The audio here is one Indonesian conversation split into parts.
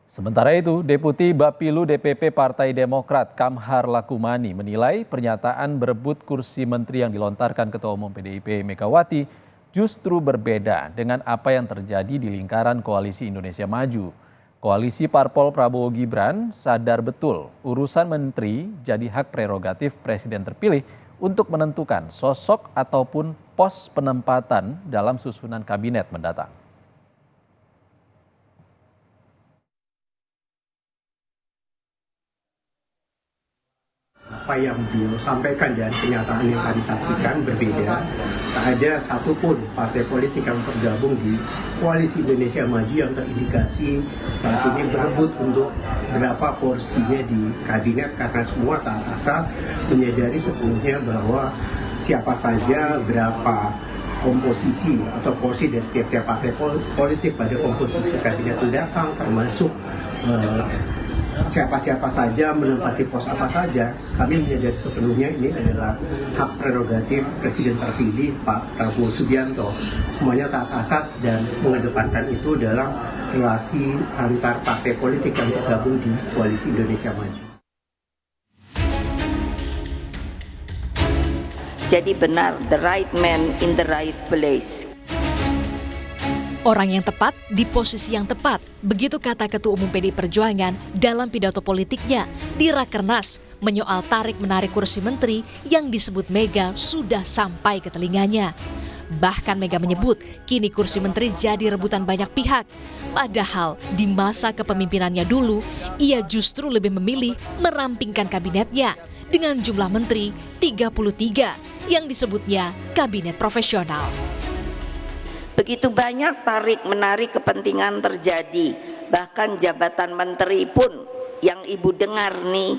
Sementara itu, Deputi Bapilu DPP Partai Demokrat Kamhar Lakumani menilai pernyataan berebut kursi menteri yang dilontarkan Ketua Umum PDIP Megawati justru berbeda dengan apa yang terjadi di lingkaran Koalisi Indonesia Maju. Koalisi Parpol Prabowo Gibran sadar betul urusan menteri jadi hak prerogatif Presiden terpilih untuk menentukan sosok ataupun pos penempatan dalam susunan kabinet mendatang. Apa yang beliau sampaikan dan kenyataan yang kami saksikan berbeda. Tak ada satupun partai politik yang tergabung di Koalisi Indonesia Maju yang terindikasi saat ini berebut untuk berapa porsinya di kabinet, karena semua taat asas menyadari sepenuhnya bahwa siapa saja berapa komposisi atau porsi dari tiap-tiap partai politik pada komposisi kabinet mendatang, termasuk siapa-siapa saja menempati pos apa saja. Kami menyadari sepenuhnya ini adalah hak prerogatif Presiden terpilih Pak Prabowo Subianto. Semuanya taat asas dan mengedepankan itu dalam relasi antar partai politik yang tergabung di Koalisi Indonesia Maju. Jadi benar, the right man in the right place. Orang yang tepat di posisi yang tepat, begitu kata Ketua Umum PDI Perjuangan dalam pidato politiknya di Rakernas menyoal tarik-menarik kursi menteri yang disebut Mega sudah sampai ke telinganya. Bahkan Mega menyebut kini kursi menteri jadi rebutan banyak pihak. Padahal di masa kepemimpinannya dulu, ia justru lebih memilih merampingkan kabinetnya dengan jumlah menteri 33 yang disebutnya kabinet profesional. Begitu banyak tarik-menarik kepentingan terjadi, bahkan jabatan menteri pun yang ibu dengar nih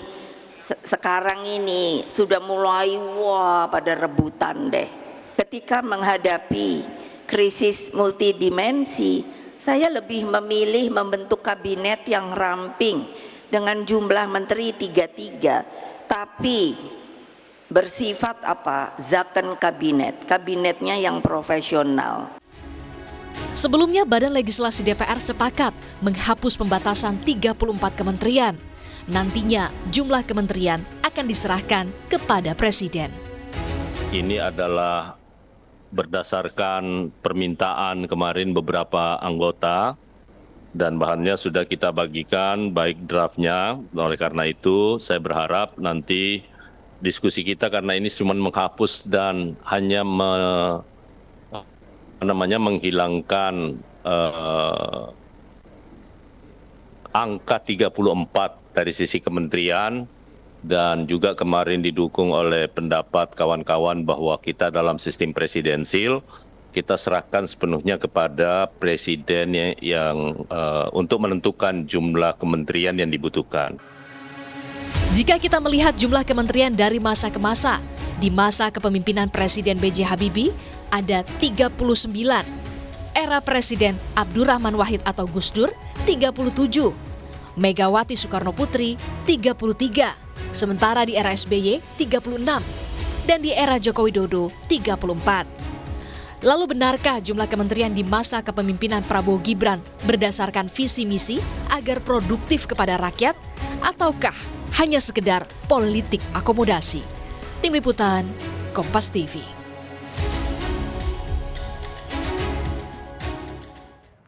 sekarang ini sudah mulai pada rebutan deh. Ketika menghadapi krisis multidimensi, saya lebih memilih membentuk kabinet yang ramping dengan jumlah menteri 33, tapi bersifat zaken kabinetnya yang profesional. Sebelumnya, Badan Legislasi DPR sepakat menghapus pembatasan 34 kementerian. Nantinya, jumlah kementerian akan diserahkan kepada Presiden. Ini adalah berdasarkan permintaan kemarin beberapa anggota dan bahannya sudah kita bagikan baik draftnya. Oleh karena itu, saya berharap nanti diskusi kita, karena ini cuma menghapus dan hanya menghilangkan angka 34 dari sisi kementerian, dan juga kemarin didukung oleh pendapat kawan-kawan bahwa kita dalam sistem presidensil, kita serahkan sepenuhnya kepada presiden yang untuk menentukan jumlah kementerian yang dibutuhkan. Jika kita melihat jumlah kementerian dari masa ke masa, di masa kepemimpinan Presiden B.J. Habibie ada 39, era Presiden Abdurrahman Wahid atau Gus Dur 37, Megawati Soekarno Putri 33, sementara di era SBY 36, dan di era Joko Widodo 34. Lalu benarkah jumlah kementerian di masa kepemimpinan Prabowo Gibran berdasarkan visi misi agar produktif kepada rakyat, ataukah hanya sekedar politik akomodasi? Tim Liputan, Kompas TV.